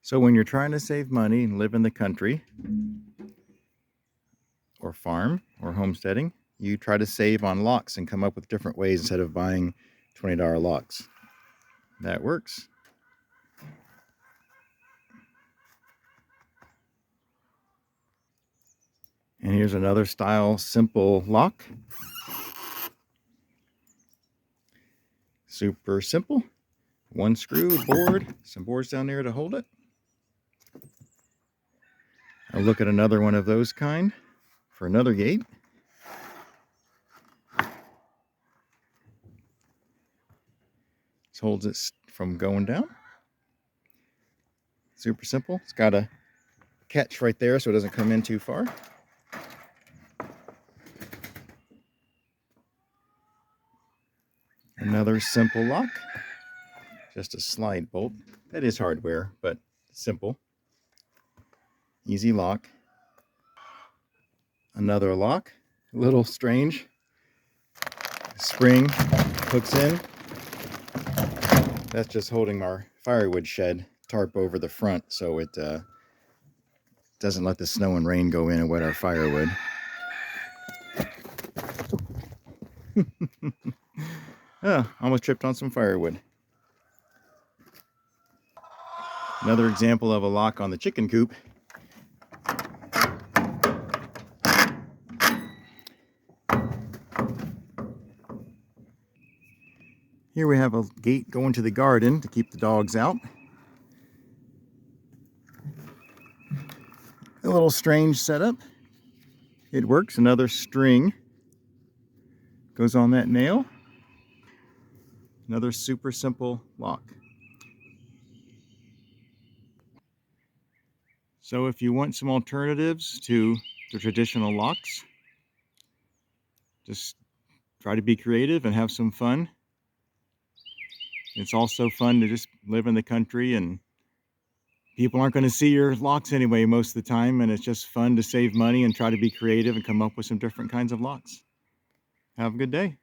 So when you're trying to save money and live in the country or farm or homesteading, you try to save on locks and come up with different ways instead of buying $20 locks. That works. And here's another style simple lock. Super simple. One screw, board, some boards down there to hold it. I'll look at another one of those kind for another gate. This holds it from going down. Super simple. It's got a catch right there so it doesn't come in too far. Another simple lock. Just a slide bolt. That is hardware, but simple. Easy lock. Another lock. A little strange. Spring hooks in. That's just holding our firewood shed tarp over the front so it doesn't let the snow and rain go in and wet our firewood. Oh, almost tripped on some firewood. Another example of a lock on the chicken coop. Here we have a gate going to the garden to keep the dogs out. A little strange setup. It works. Another string goes on that nail. Another super simple lock. So if you want some alternatives to the traditional locks, just try to be creative and have some fun. It's also fun to just live in the country and people aren't going to see your locks anyway most of the time, and it's just fun to save money and try to be creative and come up with some different kinds of locks. Have a good day.